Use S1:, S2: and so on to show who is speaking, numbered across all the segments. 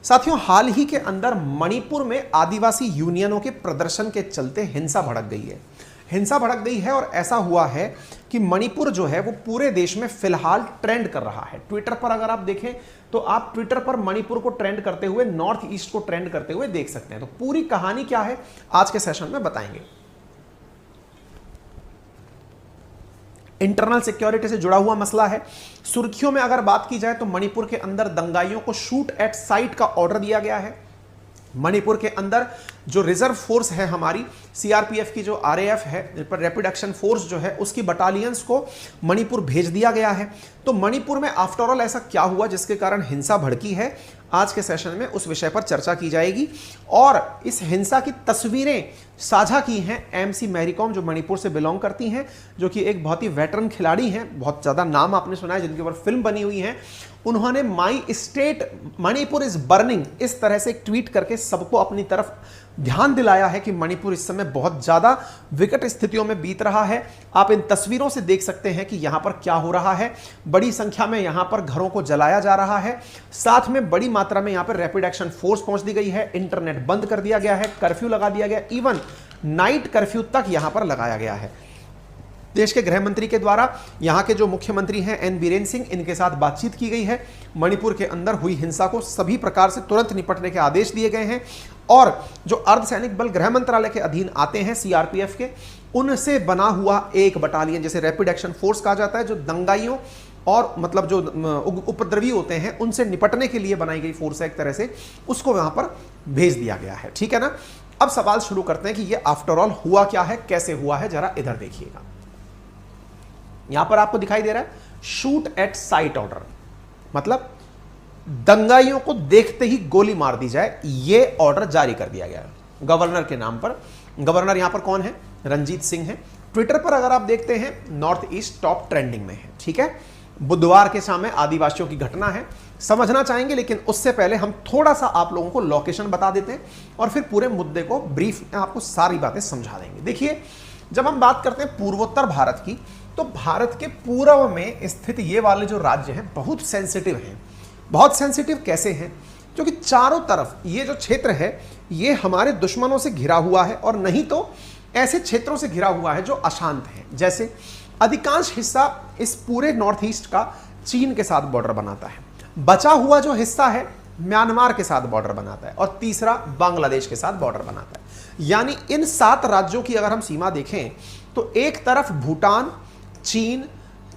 S1: साथियों, हाल ही के अंदर मणिपुर में आदिवासी यूनियनों के प्रदर्शन के चलते हिंसा भड़क गई है। हिंसा भड़क गई है और ऐसा हुआ है कि मणिपुर जो है वो पूरे देश में फिलहाल ट्रेंड कर रहा है। ट्विटर पर अगर आप देखें तो आप ट्विटर पर मणिपुर को ट्रेंड करते हुए, नॉर्थ ईस्ट को ट्रेंड करते हुए देख सकते हैं। तो पूरी कहानी क्या है आज के सेशन में बताएंगे। इंटरनल सिक्योरिटी से जुड़ा हुआ मसला है। सुर्खियों में अगर बात की जाए तो मणिपुर के अंदर दंगाइयों को शूट एट साइट का ऑर्डर दिया गया है। मणिपुर के अंदर जो रिजर्व फोर्स है हमारी सीआरपीएफ की, जो आरएएफ है, रैपिड एक्शन फोर्स जो है, उसकी बटालियंस को मणिपुर भेज दिया गया है। तो मणिपुर में आफ्टर ऑल ऐसा क्या हुआ जिसके कारण हिंसा भड़की है, आज के सेशन में उस विषय पर चर्चा की जाएगी। और इस हिंसा की तस्वीरें साझा की हैं एमसी मैरीकॉम, जो मणिपुर से बिलोंग करती हैं, जो कि एक बहुत ही वेटरन खिलाड़ी हैं, बहुत ज़्यादा नाम आपने सुना है, जिनके ऊपर फिल्म बनी हुई है। उन्होंने my state Manipur is burning इस तरह से एक ट्वीट करके सबको अपनी तरफ ध्यान दिलाया है कि मणिपुर इस समय बहुत ज्यादा विकट स्थितियों में बीत रहा है। आप इन तस्वीरों से देख सकते हैं कि यहां पर क्या हो रहा है। बड़ी संख्या में यहां पर घरों को जलाया जा रहा है, साथ में बड़ी मात्रा में यहां पर रैपिड एक्शन फोर्स पहुंच दी गई है, इंटरनेट बंद कर दिया गया है, कर्फ्यू लगा दिया गया, इवन नाइट कर्फ्यू तक यहां पर लगाया गया है। देश के गृह मंत्री के द्वारा यहाँ के जो मुख्यमंत्री हैं एन बीरेन सिंह, इनके साथ बातचीत की गई है। मणिपुर के अंदर हुई हिंसा को सभी प्रकार से तुरंत निपटने के आदेश दिए गए हैं और जो अर्धसैनिक बल गृह मंत्रालय के अधीन आते हैं सीआरपीएफ के, उनसे बना हुआ एक बटालियन, जैसे रैपिड एक्शन फोर्स कहा जाता है, जो दंगाइयों और मतलब जो उपद्रवी होते हैं उनसे निपटने के लिए बनाई गई फोर्स है एक तरह से, उसको वहां पर भेज दिया गया है। ठीक है ना। अब सवाल शुरू करते हैं कि ये आफ्टर ऑल हुआ क्या है, कैसे हुआ है, जरा इधर देखिएगा। यहां पर आपको दिखाई दे रहा है शूट एट साइट ऑर्डर, मतलब दंगाइयों को देखते ही गोली मार दी जाए, यह ऑर्डर जारी कर दिया गया है गवर्नर के नाम पर। गवर्नर यहां पर कौन है? रणजीत सिंह है। ट्विटर पर अगर आप देखते हैं नॉर्थ ईस्ट टॉप ट्रेंडिंग में है। ठीक है, बुधवार के शाम में आदिवासियों की घटना है, समझना चाहेंगे, लेकिन उससे पहले हम थोड़ा सा आप लोगों को लोकेशन बता देते हैं और फिर पूरे मुद्दे को ब्रीफ में आपको सारी बातें समझा देंगे। देखिए, जब हम बात करते हैं पूर्वोत्तर भारत की, तो भारत के पूर्व में स्थित ये वाले जो राज्य हैं बहुत सेंसिटिव हैं। बहुत सेंसिटिव कैसे हैं? क्योंकि चारों तरफ ये जो क्षेत्र है ये हमारे दुश्मनों से घिरा हुआ है, और नहीं तो ऐसे क्षेत्रों से घिरा हुआ है जो अशांत हैं। जैसे अधिकांश हिस्सा इस पूरे नॉर्थ ईस्ट का चीन के साथ बॉर्डर बनाता है, बचा हुआ जो हिस्सा है म्यांमार के साथ बॉर्डर बनाता है, और तीसरा बांग्लादेश के साथ बॉर्डर बनाता है। यानी इन 7 राज्यों की अगर हम सीमा देखें तो एक तरफ भूटान, चीन,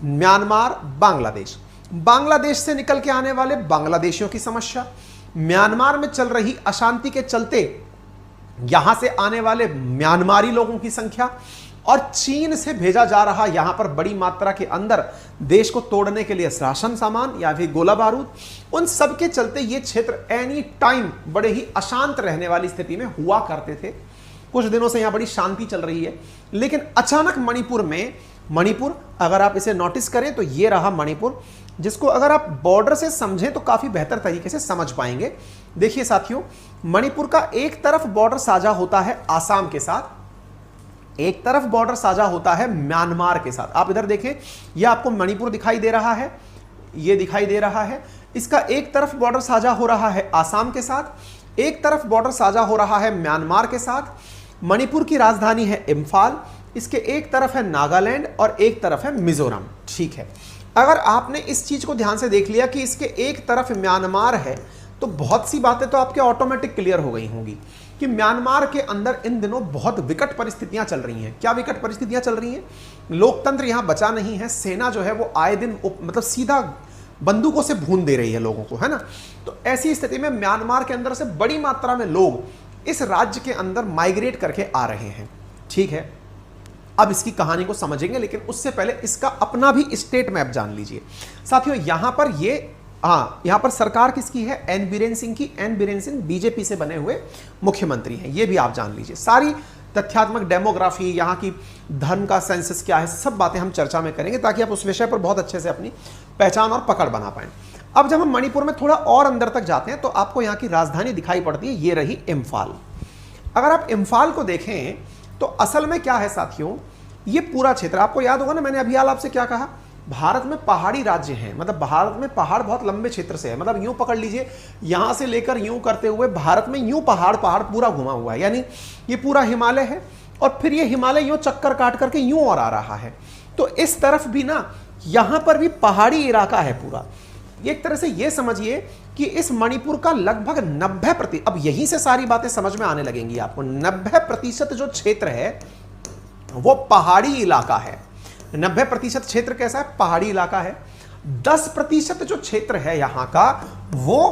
S1: म्यांमार, बांग्लादेश, बांग्लादेश से निकल के आने वाले बांग्लादेशियों की समस्या, म्यांमार में चल रही अशांति के चलते यहां से आने वाले म्यांमारी लोगों की संख्या, और चीन से भेजा जा रहा यहां पर बड़ी मात्रा के अंदर देश को तोड़ने के लिए राशन सामान या फिर गोला बारूद, उन सब के चलते ये क्षेत्र एनी टाइम बड़े ही अशांत रहने वाली स्थिति में हुआ करते थे। कुछ दिनों से यहां बड़ी शांति चल रही है, लेकिन अचानक मणिपुर अगर आप इसे नोटिस करें तो ये रहा मणिपुर, जिसको अगर आप बॉर्डर से समझें तो काफी बेहतर तरीके से समझ पाएंगे। देखिए साथियों, मणिपुर का एक तरफ बॉर्डर साझा होता है आसाम के साथ, एक तरफ बॉर्डर साझा होता है म्यांमार के साथ। आप इधर देखें, यह आपको मणिपुर दिखाई दे रहा है, यह दिखाई दे रहा है। इसका एक तरफ बॉर्डर साझा हो रहा है आसाम के साथ, एक तरफ बॉर्डर साझा हो रहा है म्यांमार के साथ। मणिपुर की राजधानी है इम्फाल, इसके एक तरफ है नागालैंड और एक तरफ है मिजोरम। ठीक है, अगर आपने इस चीज को ध्यान से देख लिया कि इसके एक तरफ म्यांमार है, तो बहुत सी बातें तो आपके ऑटोमेटिक क्लियर हो गई होंगी कि म्यांमार के अंदर इन दिनों बहुत विकट परिस्थितियां चल रही हैं। क्या विकट परिस्थितियां चल रही हैं? लोकतंत्र यहां बचा नहीं है, सेना जो है वो आए दिन मतलब सीधा बंदूकों से भून दे रही है लोगों को, है ना। तो ऐसी स्थिति में म्यांमार के अंदर से बड़ी मात्रा में लोग इस राज्य के अंदर माइग्रेट करके आ रहे हैं। ठीक है, अब इसकी कहानी को समझेंगे, लेकिन उससे पहले इसका अपना भी स्टेट मैप जान लीजिए साथियों। यहां पर यहां पर सरकार किसकी है? एन बीरेन सिंह की। एन बीरेन सिंह बीजेपी से बने हुए मुख्यमंत्री हैं, यह भी आप जान लीजिए। सारी तथ्यात्मक डेमोग्राफी, यहां की धर्म का सेंसस क्या है, सब बातें हम चर्चा में करेंगे, ताकि आप उस विषय पर बहुत अच्छे से अपनी पहचान और पकड़ बना पाए। अब जब हम मणिपुर में थोड़ा और अंदर तक जाते हैं तो आपको यहां की राजधानी दिखाई पड़ती है, ये रही इम्फाल। अगर आप इम्फाल को देखें तो असल में क्या है साथियों, ये पूरा क्षेत्र आपको याद होगा ना, मैंने अभी हाल आपसे क्या कहा, भारत में पहाड़ी राज्य हैं, मतलब भारत में पहाड़ बहुत लंबे क्षेत्र से है, मतलब यूं पकड़ लीजिए यहां से लेकर यूं करते हुए भारत में यूं पहाड़ पूरा घुमा हुआ है, यानी ये पूरा हिमालय है और फिर ये हिमालय यूं चक्कर काट करके यूं और आ रहा है। तो इस तरफ भी ना यहां पर भी पहाड़ी इलाका है पूरा। एक तरह से ये समझिए कि इस मणिपुर का लगभग 90%, अब यहीं से सारी बातें समझ में आने लगेंगी आपको, 90% जो क्षेत्र है वो पहाड़ी इलाका है। 90% क्षेत्र कैसा है? पहाड़ी इलाका है। 10% जो क्षेत्र है यहां का वो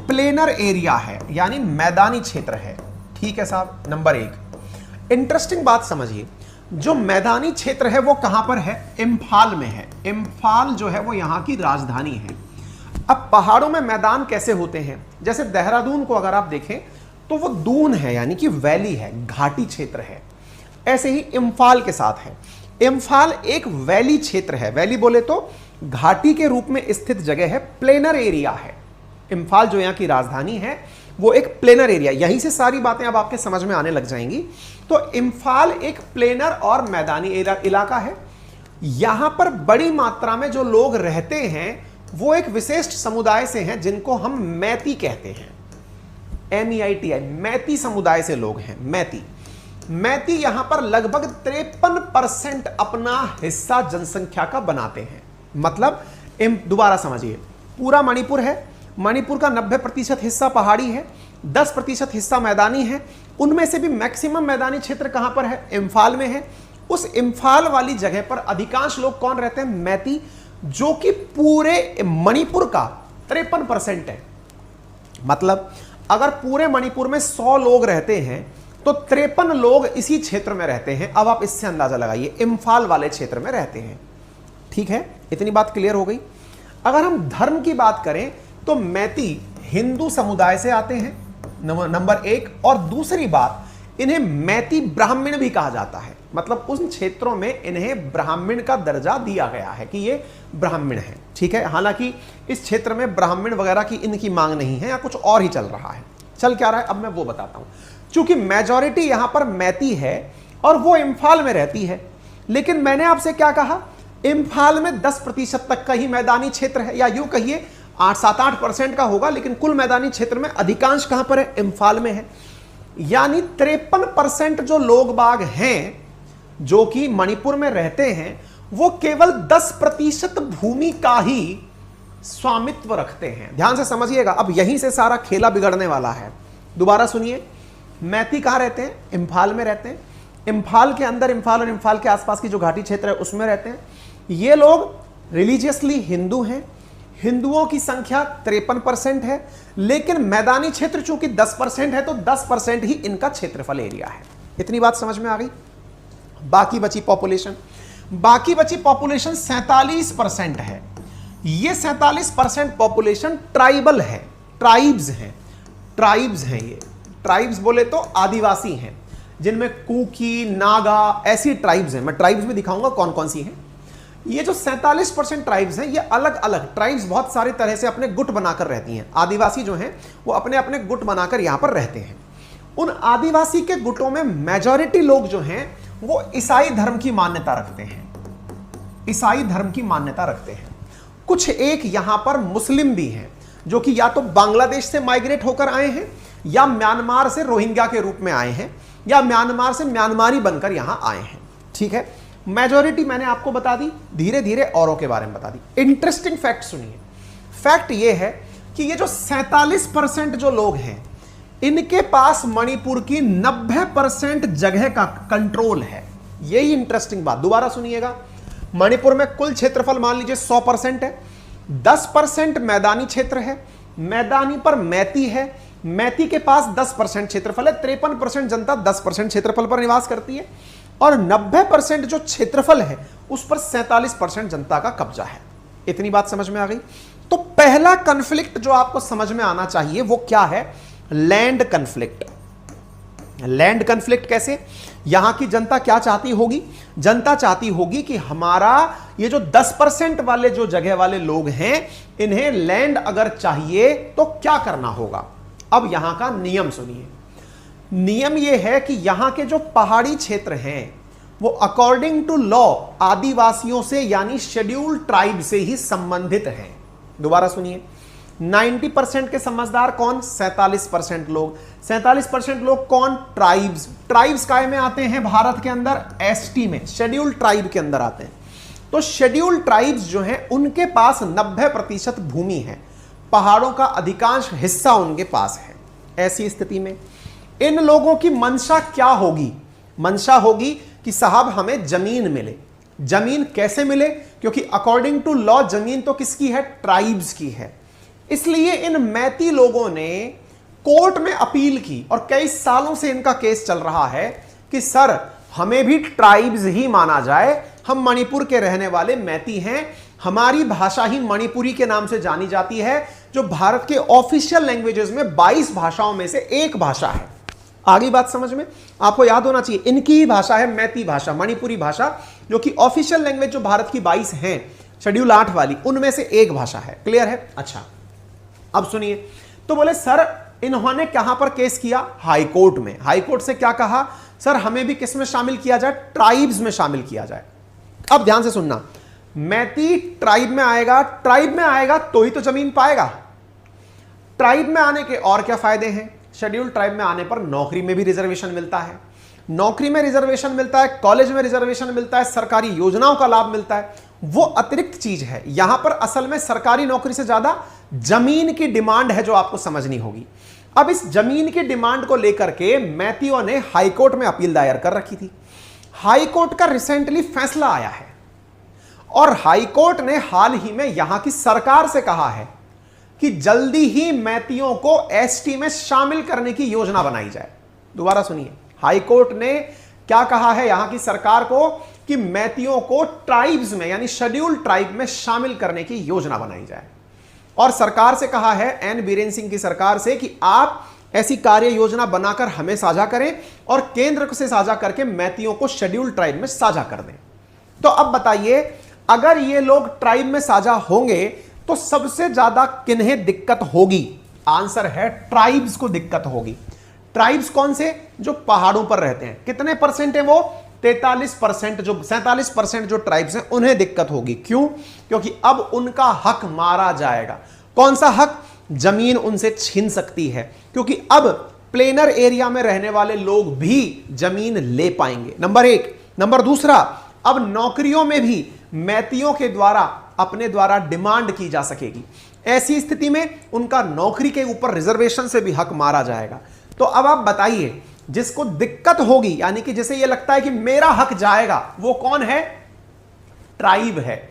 S1: प्लेनर एरिया है, यानी मैदानी क्षेत्र है। ठीक है साहब, नंबर 1। इंटरेस्टिंग बात समझिए, जो मैदानी क्षेत्र है वो कहां पर है? इम्फाल में है। इम्फाल जो है वो यहां की राजधानी है। अब पहाड़ों में मैदान कैसे होते हैं? जैसे देहरादून को अगर आप देखें तो वो दून है, यानी कि वैली है, घाटी क्षेत्र है। ऐसे ही इम्फाल के साथ है। इम्फाल एक वैली क्षेत्र है, वैली बोले तो घाटी के रूप में स्थित जगह है, प्लेनर एरिया है। इम्फाल जो यहां की राजधानी है वो एक प्लेनर एरिया, यहीं से सारी बातें अब आपके समझ में आने लग जाएंगी। तो इम्फाल एक प्लेनर और मैदानी इलाका है। यहां पर बड़ी मात्रा में जो लोग रहते हैं वो एक विशिष्ट समुदाय से हैं जिनको हम मैती कहते हैं। MEITI, मैती समुदाय से लोग हैं। मैती यहां पर लगभग 53% अपना हिस्सा जनसंख्या का बनाते हैं। मतलब दोबारा समझिए, पूरा मणिपुर है, मणिपुर का 90% हिस्सा पहाड़ी है, 10% हिस्सा मैदानी है। उनमें से भी मैक्सिमम मैदानी क्षेत्र कहां पर है? इम्फाल में है। उस इम्फाल वाली जगह पर अधिकांश लोग कौन रहते हैं? मैती, जो कि पूरे मणिपुर का 53% है। मतलब अगर पूरे मणिपुर में 100 लोग रहते हैं तो 53 लोग इसी क्षेत्र में रहते हैं। अब आप इससे अंदाजा लगाइए, इम्फाल वाले क्षेत्र में रहते हैं। ठीक है, इतनी बात क्लियर हो गई। अगर हम धर्म की बात करें तो मैती हिंदू समुदाय से आते हैं, नंबर 1। और दूसरी बात, इन्हें मैती ब्राह्मण भी कहा जाता है। मतलब उन क्षेत्रों में इन्हें ब्राह्मण का दर्जा दिया गया है कि ये ब्राह्मण है। ठीक है, हालांकि इस क्षेत्र में ब्राह्मण वगैरह की इनकी मांग नहीं है, या कुछ और ही चल रहा है। चल क्या रहा है अब मैं वो बताता हूं। चूंकि मेजॉरिटी यहां पर मैती है और वो इम्फाल में रहती है, लेकिन मैंने आपसे क्या कहा? इम्फाल में 10% तक का ही मैदानी क्षेत्र है, या यूं कहिए 7-8% का होगा, लेकिन कुल मैदानी क्षेत्र में अधिकांश कहां पर है? इम्फाल में है। यानी 53% जो लोग बाग हैं जो कि मणिपुर में रहते हैं वो केवल 10% भूमि का ही स्वामित्व रखते हैं। ध्यान से समझिएगा, अब यहीं से सारा खेला बिगड़ने वाला है। दोबारा सुनिए, मैती कहां रहते हैं? इम्फाल में रहते हैं। इम्फाल के अंदर, इम्फाल और इम्फाल के आसपास की जो घाटी क्षेत्र है उसमें रहते हैं। ये लोग रिलीजियसली हिंदू हैं। हिंदुओं की संख्या 53% है, लेकिन मैदानी क्षेत्र चूंकि 10% है तो 10% ही इनका क्षेत्रफल एरिया है। इतनी बात समझ में आ गई। बाकी बची पॉपुलेशन 47% है। ये 47% पॉपुलेशन ट्राइबल है, ट्राइब्स हैं। ये ट्राइब्स बोले तो आदिवासी हैं, जिनमें कुकी, नागा ऐसी ट्राइब्स हैं। मैं ट्राइब्स में दिखाऊंगा कौन कौन सी हैं। ये जो 47% ट्राइब्स हैं, ये अलग अलग ट्राइब्स बहुत सारी तरह से अपने गुट बनाकर रहती हैं। आदिवासी जो हैं वो अपने अपने गुट बनाकर यहां पर रहते हैं। उन आदिवासी के गुटों में मेजॉरिटी लोग जो हैं वो ईसाई धर्म की मान्यता रखते हैं। ईसाई धर्म की मान्यता रखते हैं। कुछ एक यहां पर मुस्लिम भी हैं, जो कि या तो बांग्लादेश से माइग्रेट होकर आए हैं, या म्यांमार से रोहिंग्या के रूप में आए हैं, या म्यांमार से म्यांमारी बनकर यहां आए हैं। ठीक है, मेजॉरिटी मैंने आपको बता दी, धीरे धीरे औरों के बारे में बता दी। इंटरेस्टिंग फैक्ट सुनिए। फैक्ट यह है कि ये जो 47% जो लोग हैं, इनके पास मणिपुर की 90% जगह का कंट्रोल है। यही इंटरेस्टिंग बात, दोबारा सुनिएगा। मणिपुर में कुल क्षेत्रफल मान लीजिए 100% है, 10% मैदानी क्षेत्र है, मैदानी पर मैती है, मैती के पास 10% क्षेत्रफल है, 53% जनता 10% क्षेत्रफल पर निवास करती है, और 90% जो क्षेत्रफल है उस पर 47% जनता का कब्जा है। इतनी बात समझ में आ गई। तो पहला कॉन्फ्लिक्ट जो आपको समझ में आना चाहिए वो क्या है? Land conflict. लैंड कॉन्फ्लिक्ट कैसे? यहां की जनता क्या चाहती होगी? जनता चाहती होगी कि हमारा ये जो 10% वाले जो जगह वाले लोग हैं, इन्हें लैंड अगर चाहिए तो क्या करना होगा? अब यहां का नियम सुनिए। नियम यह है कि यहां के जो पहाड़ी क्षेत्र हैं वो अकॉर्डिंग टू लॉ आदिवासियों से यानी शेड्यूल्ड ट्राइब से ही संबंधित हैं। दोबारा सुनिए, 90% के समझदार कौन? 47% लोग। 47% लोग कौन? ट्राइब्स। ट्राइब्स काय में आते हैं भारत के अंदर? एसटी में, शेड्यूल्ड ट्राइब के अंदर आते हैं। तो शेड्यूल्ड ट्राइब्स जो हैं उनके पास 90% भूमि है, पहाड़ों का अधिकांश हिस्सा उनके पास है। ऐसी स्थिति में इन लोगों की मंशा क्या होगी? मंशा होगी कि साहब हमें जमीन मिले। जमीन कैसे मिले? क्योंकि अकॉर्डिंग टू लॉ जमीन तो किसकी है? ट्राइब्स की है। इसलिए इन मैती लोगों ने कोर्ट में अपील की और कई सालों से इनका केस चल रहा है कि सर हमें भी ट्राइब्स ही माना जाए, हम मणिपुर के रहने वाले मैती हैं, हमारी भाषा ही मणिपुरी के नाम से जानी जाती है, जो भारत के ऑफिशियल लैंग्वेजेस में 22 भाषाओं में से एक भाषा है। आगे बात समझ में? आपको याद होना चाहिए इनकी ही भाषा है मैती भाषा, मणिपुरी भाषा, जो कि ऑफिशियल लैंग्वेज जो भारत की 22 हैं शेड्यूल 8 वाली, उनमें से एक भाषा है। क्लियर है? अच्छा, अब सुनिए, तो बोले सर इन्होंने कहां पर केस किया? हाई कोर्ट में। हाई कोर्ट से क्या कहा? सर हमें भी किस में शामिल किया जाए? ट्राइब्स में शामिल किया जाए। अब ध्यान से सुनना, मैती ट्राइब में आएगा, ट्राइब में आएगा तो ही तो जमीन पाएगा। ट्राइब में आने के और क्या फायदे हैं? शेड्यूल ट्राइब में आने पर नौकरी में भी रिजर्वेशन मिलता है, नौकरी में रिजर्वेशन मिलता है, कॉलेज में रिजर्वेशन मिलता है, सरकारी योजनाओं का लाभ मिलता है, वो अतिरिक्त चीज है। यहां पर असल में सरकारी नौकरी से ज्यादा जमीन की डिमांड है जो आपको समझनी होगी। अब इस जमीन की डिमांड को लेकर के मैतियों ने हाईकोर्ट में अपील दायर कर रखी थी। हाईकोर्ट का रिसेंटली फैसला आया है और हाईकोर्ट ने हाल ही में यहां की सरकार से कहा है कि जल्दी ही मैतियों को एसटी में शामिल करने की योजना बनाई जाए। दोबारा सुनिए, हाईकोर्ट ने क्या कहा है यहां की सरकार को कि मैतियों को ट्राइब्स में यानी शेड्यूल्ड ट्राइब में शामिल करने की योजना बनाई जाए। और सरकार से कहा है, एन बीरेन सिंह की सरकार से, कि आप ऐसी कार्य योजना बनाकर हमें साझा करें और केंद्र से साझा करके मैतियों को शेड्यूल्ड ट्राइब में साझा कर दें। तो अब बताइए, अगर ये लोग ट्राइब में साझा होंगे तो सबसे ज्यादा किन्हें दिक्कत होगी? आंसर है ट्राइब्स को दिक्कत होगी। ट्राइब्स कौन से? जो पहाड़ों पर रहते हैं। कितने परसेंट है वो? 43%। जो 47% जो ट्राइब्स हैं उन्हें दिक्कत होगी। क्यों? क्योंकि अब उनका हक मारा जाएगा। कौन सा हक? जमीन उनसे छीन सकती है, क्योंकि अब प्लेनर एरिया में रहने वाले लोग भी जमीन ले पाएंगे, नंबर एक। नंबर दूसरा, अब नौकरियों में भी मैतियों के द्वारा अपने द्वारा डिमांड की जा सकेगी। ऐसी स्थिति में उनका नौकरी के ऊपर रिजर्वेशन से भी हक मारा जाएगा। तो अब आप बताइए, जिसको दिक्कत होगी यानी कि जिसे यह लगता है कि मेरा हक जाएगा, वो कौन है? ट्राइब है।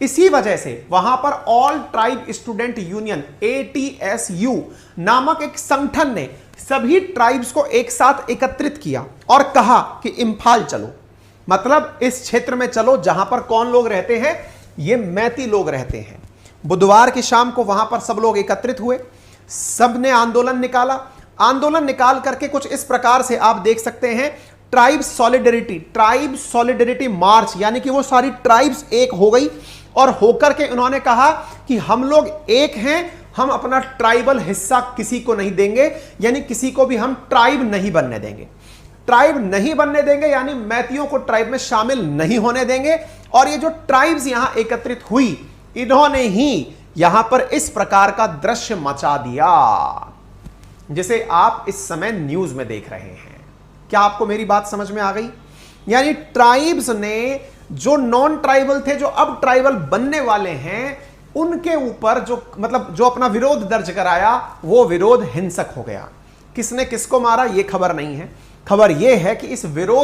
S1: इसी वजह से वहां पर all tribe student union ATSU नामक एक संगठन ने सभी ट्राइब्स को एक साथ एकत्रित किया और कहा कि इंफाल चलो, मतलब इस क्षेत्र में चलो जहां पर कौन लोग रहते हैं? ये मैती लोग रहते हैं। बुधवार की शाम को वहां पर सब लोग एकत्रित हुए, सबने आंदोलन निकाला। आंदोलन निकाल करके कुछ इस प्रकार से आप देख सकते हैं, ट्राइब सॉलिडरिटी मार्च, यानी कि वो सारी ट्राइब्स एक हो गई और होकर के उन्होंने कहा कि हम लोग एक हैं, हम अपना ट्राइबल हिस्सा किसी को नहीं देंगे, यानी किसी को भी हम ट्राइब नहीं बनने देंगे। ट्राइब नहीं बनने देंगे यानी मैतियों को ट्राइब में शामिल नहीं होने देंगे। और ये जो ट्राइब्स यहां एकत्रित हुई, इन्होंने ही यहां पर इस प्रकार का दृश्य मचा दिया जिसे आप इस समय न्यूज में देख रहे हैं। क्या आपको मेरी बात समझ में आ गई? यानी ट्राइब्स ने जो नॉन ट्राइबल थे, जो अब ट्राइबल बनने वाले हैं, उनके ऊपर जो अपना विरोध दर्ज कराया, वो विरोध हिंसक हो गया। किसने किसको मारा ये खबर नहीं है। खबर यह है कि इस विरोध